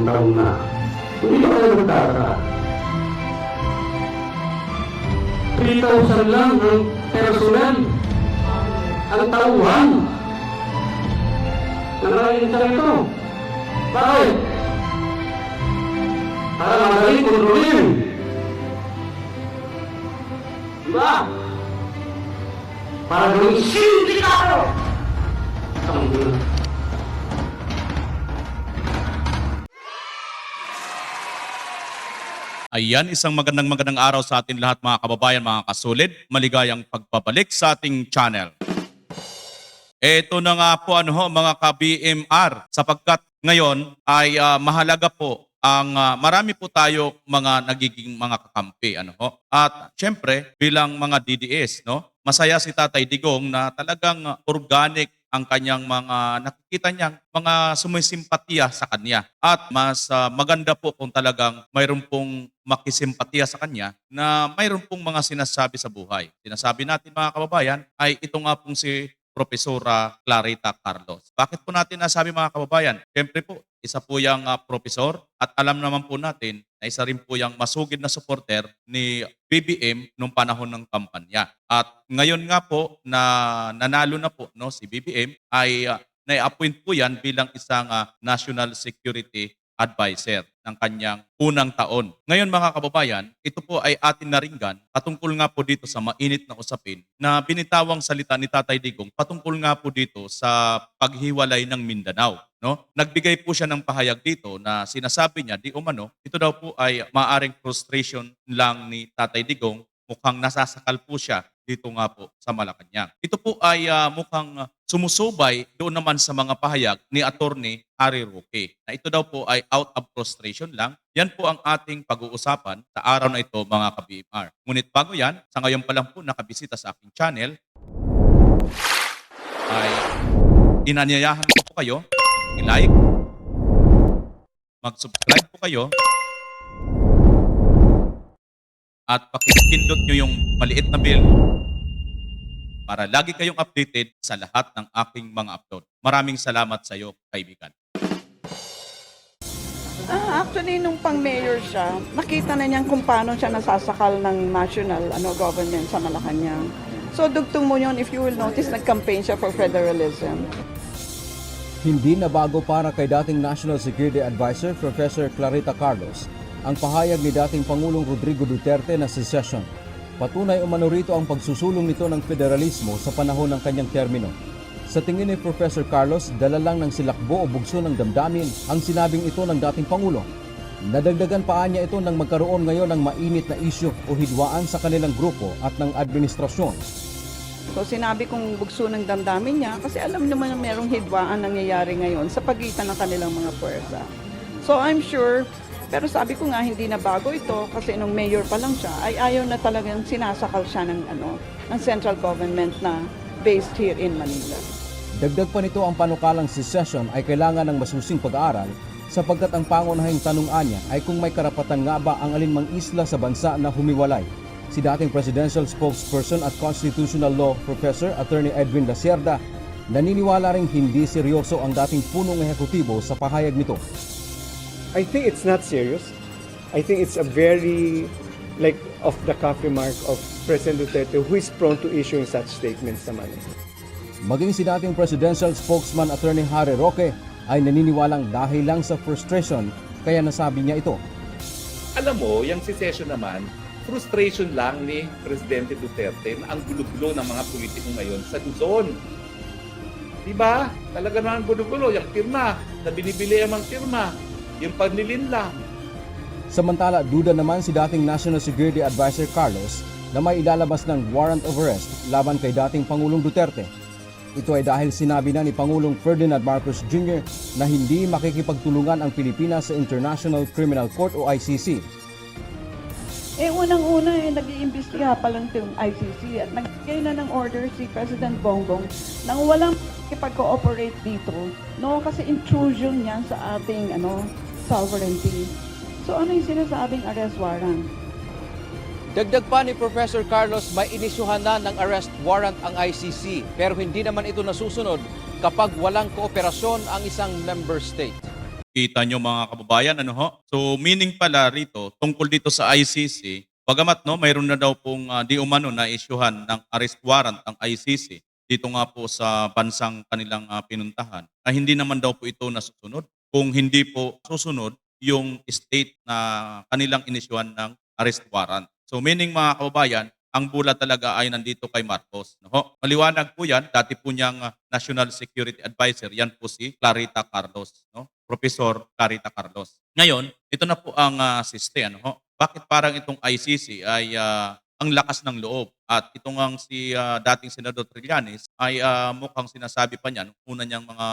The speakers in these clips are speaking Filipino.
limang taon na. Hindi ba kayo nagtataka? 3,000 lang ang personal. Ang tauhan. Nangangin sa ito. Bakit? Para magaling kontrolin. Diba? Para gawing sindikato. Ayan, isang magandang araw sa atin lahat mga kababayan, mga kasulid. Maligayang pagpabalik sa ating channel. Ito na nga po mga ka-BMR, sapagkat ngayon ay mahalaga po ang marami po tayo mga nagiging mga kakampi. At syempre bilang mga DDS, masaya si Tatay Digong na talagang organic ang kanyang mga nakikita niyang mga sumisimpatiya sa kanya. At mas maganda po kung talagang mayroon pong makisimpatiya sa kanya na mayroon pong mga sinasabi sa buhay. Sinasabi natin mga kababayan ay ito nga pong si Profesora Clarita Carlos. Bakit po natin nasabi mga kababayan? Siyempre po, isa po yung profesor at alam naman po natin na isa rin po yung masugid na supporter ni BBM nung panahon ng kampanya. At ngayon nga po na nanalo na po si BBM ay na-appoint po yan bilang isang national security advisor ng kanyang unang taon. Ngayon mga kababayan, ito po ay atin naringgan patungkol nga po dito sa mainit na usapin na binitawang salita ni Tatay Digong patungkol nga po dito sa paghiwalay ng Mindanao. Nagbigay po siya ng pahayag dito na sinasabi niya di umano, ito daw po ay maaring frustration lang ni Tatay Digong, mukhang nasasakal po siya dito nga po sa Malacanang. Ito po ay mukhang sumusubay doon naman sa mga pahayag ni Attorney Harry Roque. Na ito daw po ay out of frustration lang. Yan po ang ating pag-uusapan sa araw na ito mga ka-BMR. Ngunit bago yan, sa ngayon pa lang po nakabisita sa aking channel, ay inanyayahan ko po kayo, i-like, mag-subscribe po kayo, at pakipindot nyo yung maliit na bell para lagi kayong updated sa lahat ng aking mga upload. Maraming salamat sa iyo, kaibigan. Actually, nung pang-mayor siya, nakita na niyan kung paano siya nasasakal ng national government sa Malacanang. So, dugtong mo yun, if you will notice, nag-campaign siya for federalism. Hindi na bago para kay dating National Security Advisor Professor Clarita Carlos ang pahayag ni dating Pangulong Rodrigo Duterte na secession. Patunay umano rito ang pagsusulong nito ng federalismo sa panahon ng kanyang termino. Sa tingin ni Professor Carlos, dala lang ng silakbo o bugso ng damdamin ang sinabing ito ng dating Pangulo. Nadagdagan pa niya ito nang magkaroon ngayon ng mainit na isyu o hidwaan sa kanilang grupo at ng administrasyon. So, sinabi kong bugso ng damdamin niya kasi alam naman na merong hidwaan nangyayari ngayon sa pagitan ng kanilang mga puwersa. So, I'm sure. Pero sabi ko nga, hindi na bago ito kasi nung mayor pa lang siya, ay ayaw na talagang sinasakal siya ng central government na based here in Manila. Dagdag pa nito ang panukalang secession ay kailangan ng masusing pag-aaral sapagkat ang pangunahing tanong niya ay kung may karapatan nga ba ang alinmang isla sa bansa na humiwalay. Si dating Presidential Spokesperson at Constitutional Law Professor Attorney Edwin Lacerda naniniwala ring hindi seryoso ang dating punong ehekutibo sa pahayag nito. I think it's not serious. I think it's a very off the cuff remark of President Duterte who is prone to issuing such statements naman. Maging si dating Presidential Spokesman Attorney Harry Roque ay naniniwalang dahil lang sa frustration kaya nasabi niya ito. Alam mo, yung secession naman, frustration lang ni Presidente Duterte na ang gulo-gulo ng mga politiko ngayon sa Luzon. Diba? Talaga naman gulo-gulo. Yung pirma, na binibili ang mga pirma. Yung pagnilinlang. Samantala, duda naman si dating National Security Advisor Carlos na may ilalabas ng warrant of arrest laban kay dating Pangulong Duterte. Ito ay dahil sinabi na ni Pangulong Ferdinand Marcos Jr. na hindi makikipagtulungan ang Pilipinas sa International Criminal Court o ICC. Unang-una, nag-iimbestiga pa lang itong ICC at nagbigay na ng order si President Bongbong nang walang ipag-cooperate dito, kasi intrusion yan sa ating sovereignty. So ano yung sinasabing arrest warrant? Dagdag pa ni Professor Carlos, may inisyuhan na ng arrest warrant ang ICC pero hindi naman ito nasusunod kapag walang kooperasyon ang isang member state. Kita nyo mga kababayan, ano ho? So meaning pala rito, tungkol dito sa ICC, bagamat no, mayroon na daw pong di umano na isyuhan ng arrest warrant ang ICC dito nga po sa bansang kanilang pinuntahan, ay hindi naman daw po ito nasusunod. Kung hindi po susunod yung state na kanilang inisyuhan ng arrest warrant. So meaning mga kababayan, ang bula talaga ay nandito kay Marcos. No? Ho? Maliwanag po yan, dati po niyang National Security Advisor, yan po si Clarita Carlos. No? Professor Clarita Carlos. Ngayon, ito na po ang siste. Ano, ho? Bakit parang itong ICC ay ang lakas ng loob? At itong ang si dating Senador Trillanes ay mukhang sinasabi pa niyan, una niyang mga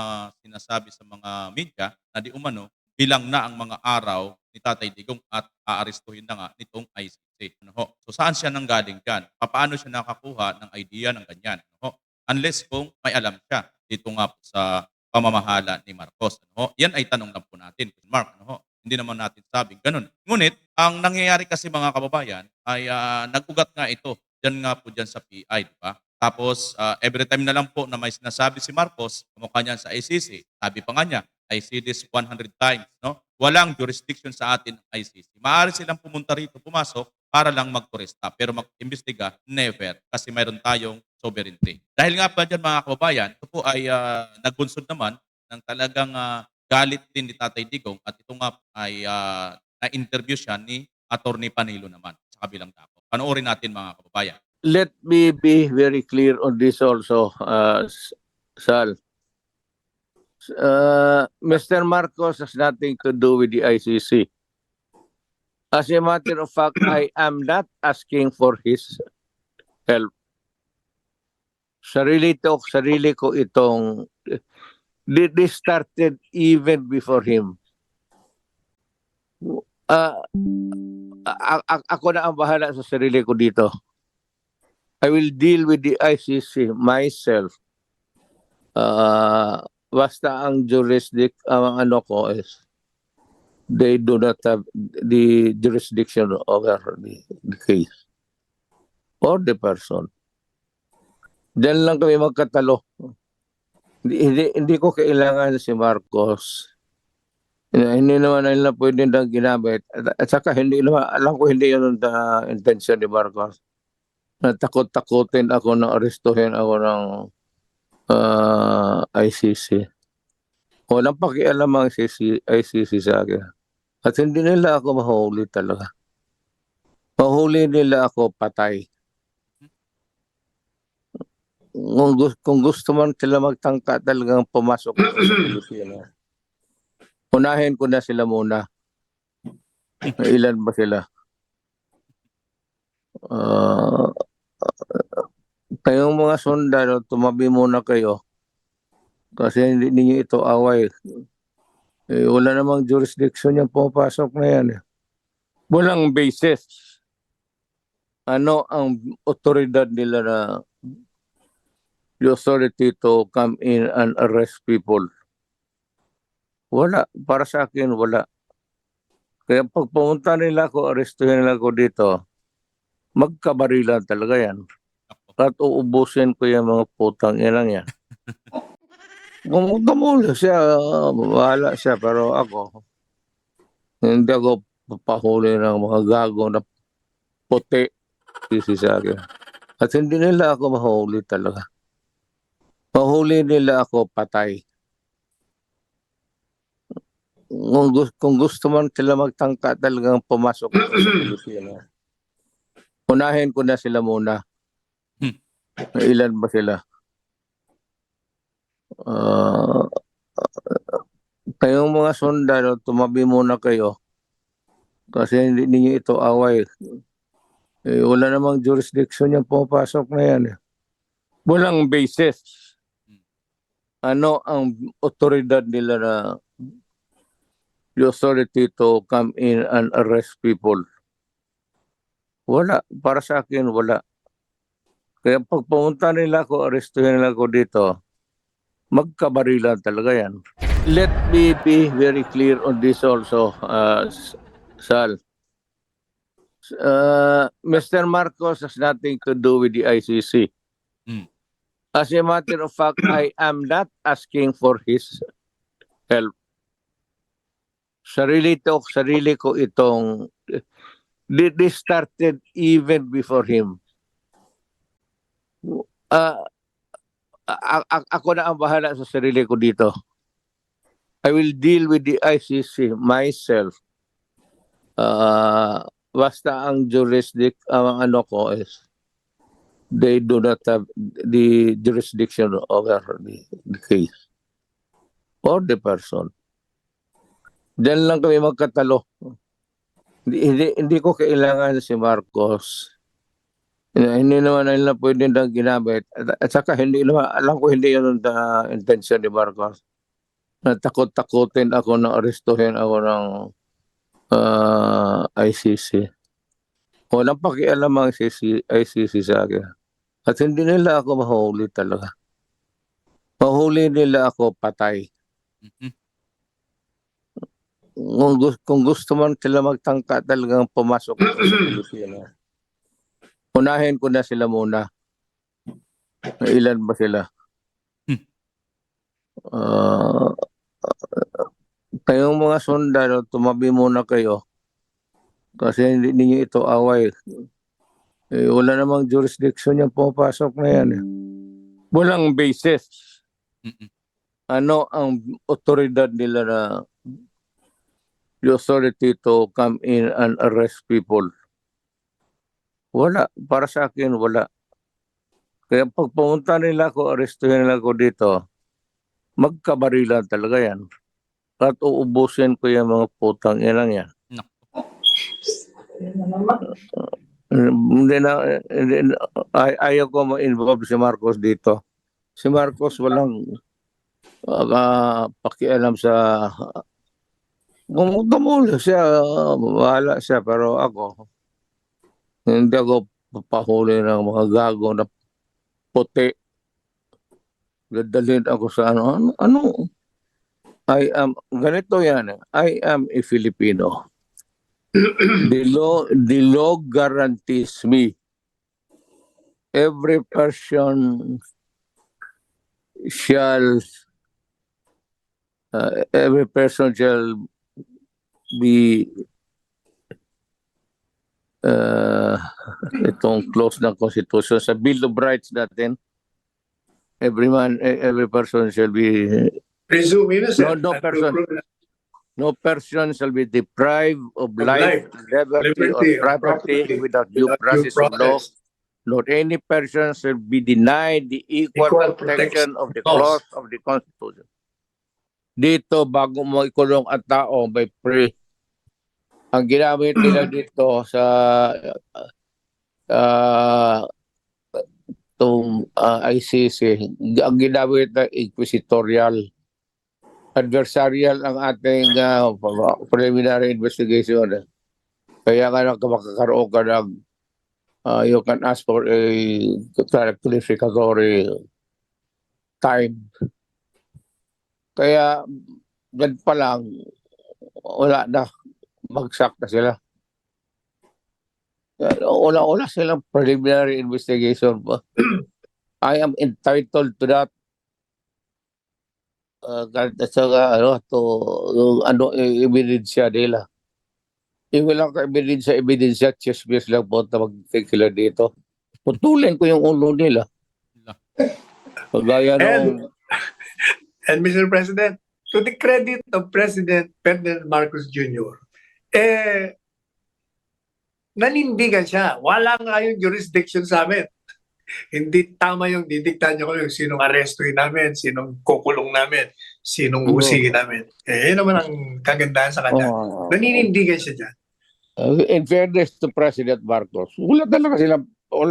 sinasabi sa mga media na di umano, bilang na ang mga araw ni Tatay Digong at aarestuhin na nga nitong ICC. Ano ho? So saan siya nanggaling dyan? Paano siya nakakuha ng idea ng ganyan? Ano ho? Unless kung may alam siya dito nga po sa pamamahala ni Marcos. Ano ho? Yan ay tanong lang po natin, Mark. Ano ho? Hindi naman natin sabing ganun. Ngunit, ang nangyayari kasi mga kababayan ay nag-ugat nga ito. Diyan nga po dyan sa PI, di ba? Tapos, every time na lang po na may sinasabi si Marcos, kamukha niyan sa ICC, sabi pa nga niya, I see this 100 times. No? Walang jurisdiction sa atin ang ICC. Maaari silang pumunta rito, pumasok, para lang magturista. Pero mag-imbestiga, never. Kasi mayroon tayong sovereignty. Dahil nga pa dyan mga kababayan, ito po ay nagbunsod naman ng talagang galit din ni Tatay Digong at ito nga ay na-interview siya ni Attorney Panilo naman sa kabilang dako. Panoorin natin mga kababayan. Let me be very clear on this also, Sal. Mr. Marcos has nothing to do with the ICC. As a matter of fact, I am not asking for his help. Sarili ko itong, this started even before him. Ako na ang bahala sa sarili ko dito. I will deal with the ICC myself. Basta ang ang ano ko is they do not have the jurisdiction over the case or the person. Diyan lang kami magkatalo. Hindi ko kailangan si Marcos. Hindi naman nila pwede na ginamit. At saka hindi naman, alam ko hindi yun ang intention ni Marcos. Natakot-takutin ako na arestuhin ako ng ICC. Walang pakialam ang ICC sa akin. At hindi nila ako mahuli talaga. Mahuli nila ako patay. Kung gusto man sila magtangka talagang pumasok sa Pilipinas, unahin ko na sila muna. Ilan ba sila? Kayong mga sundalo, tumabi muna kayo. Kasi hindi niyo ito away. Wala namang jurisdiction yung pumapasok na yan. Walang basis. Ano ang otoridad nila na the authority to come in and arrest people? Wala. Para sa akin, wala. Kaya pag pumunta nila ako, arrestuhin nila ako dito, magkabarilan talaga yan. At uubusin ko yung mga putang ilang yan. Kung kamula siya, bahala siya. Pero ako, hindi ako papahuli ng mga gago na puti sa akin. At hindi nila ako mahuli talaga. Mahuli nila ako patay. Kung gusto man sila magtangka talagang pumasok sa Pilipinas, unahin ko na sila muna. Ilan ba sila? Kayong mga sundalo, tumabi muna kayo. Kasi hindi niyo ito away. Wala namang jurisdiction yung pumapasok na yan. Walang basis. Ano ang otoridad nila na the authority to come in and arrest people? Wala. Para sa akin, wala. Kaya pag pumunta nila ako, arrestuhin nila ako dito, magkabarilan talaga yan. Let me be very clear on this also, Sal. Mr. Marcos has nothing to do with the ICC. As a matter of fact, I am not asking for his help. sarili ko itong this started even before him. Ah, ako na ang bahala sa sarili ko dito. I will deal with the ICC myself. Basta ang ang ano ko is they do not have the jurisdiction over the case or the person. Diyan lang kami magkatalo. Hindi ko kailangan si Marcos. Hindi naman nila pwede na ginamit. At saka hindi naman, alam ko hindi yun ang intention ni Marcos. Natakot-takutin ako na arestuhin ako ng ICC. Walang pakialam ang ICC sa akin. At hindi nila ako mahuli talaga. Mahuli nila ako patay. Kung gusto man sila magtangka talagang pumasok sa Pilipinas, unahin ko na sila muna. Ilan ba sila? Kayong mga sundalo, tumabi muna kayo. Kasi hindi niyo ito away. Wala namang jurisdiction yung pumapasok na yan. Walang basis. Ano ang otoridad nila na the authority to come in and arrest people? Wala. Para sa akin, wala. Kaya pag pumunta nila ako, arestuhin nila ako dito, magkabarilan talaga yan. At uubusin ko yung mga putang ilang yan. Ayaw ko ma-involve si Marcos dito. Si Marcos walang pakialam sa... Gumula siya, bahala siya, pero ako, hindi ako papahuli ng mga gago na puti. Dadalhin ako sa ano. Ganito yan. I am a Filipino. The law guarantees me every person shall be itong clause ng Constitution sa Bill of Rights natin. Every person shall be Presume innocent. no person shall be deprived of life, liberty, or property without due process of law. Nor any person shall be denied the equal protection of the clause of the Constitution. Dito, bago mo ikulong ang tao, may pre. Ang ginamit nila dito sa ICC, ang ginamit na inquisitorial, adversarial ang ating preliminary investigation. Kaya nga makakaroon ka ng you can ask for a clarificatory time. Kaya gan pa lang, wala na, bagsak na sila. Wala silang preliminary investigation pa. I am entitled to that. Ebidensya nila. Yung walang ebidensya, chismis lang po na mag-take sila dito. Putulin ko yung ulo nila. Pagaya nung... And Mr. President, to the credit of President Ferdinand Marcos Jr., nanindigan siya. Wala nga yung jurisdiction sa amin. Hindi tama yung didiktahan niyo ko yung sinong arestuin namin, sinong kukulong namin, sinong husigin namin. Yun naman ang kagandahan sa kanya. Naninindigan siya dyan. In fairness to President Marcos, wala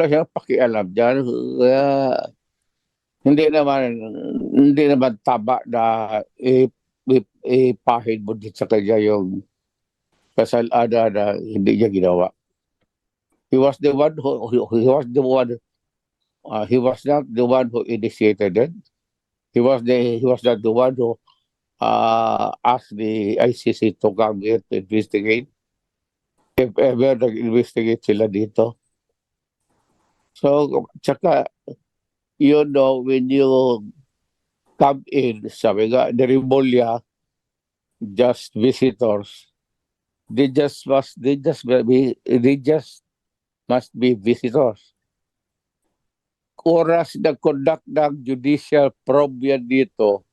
siyang pakialam dyan. Hindi naman taba na ipahid mo din sa kanya yung kasalada na hindi niya ginawa. He was not the one who initiated it. He was not the one who asked the ICC to come here to investigate. If ever nag-investigate sila dito. So, tsaka, you know, when you come in, sabi nga, the Rimulya, just visitors. They just must be visitors. Oras na conduct ng judicial probe yan dito,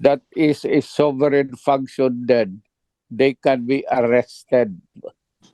that is a sovereign function then. They can be arrested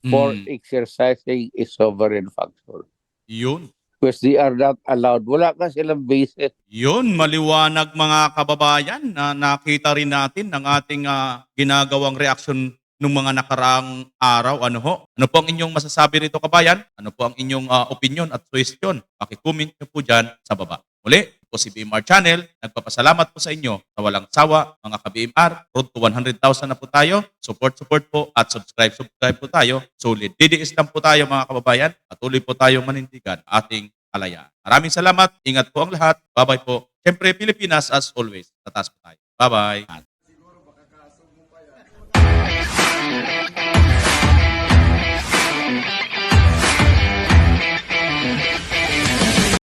for Mm, exercising a sovereign function. yun. Because they are not allowed. Wala ka silang basis. Yun, maliwanag mga kababayan na nakita rin natin ng ating ginagawang reaksyon ng mga nakaraang araw. Ano ho? Ano po ang inyong masasabi rito, kabayan? Ano po ang inyong opinion at suggestion? Paki-comment nyo po dyan sa baba. Muli, po si BMR Channel. Nagpapasalamat po sa inyo sa walang sawa, mga ka-BMR. Road to 100,000 na po tayo. Support po at subscribe po tayo. Solid. DDS lang po tayo mga kababayan. Patuloy po tayong manindigan ating kalayaan. Maraming salamat. Ingat po ang lahat. Bye-bye po. Siyempre, Pilipinas as always. Tatas po tayo. Bye-bye.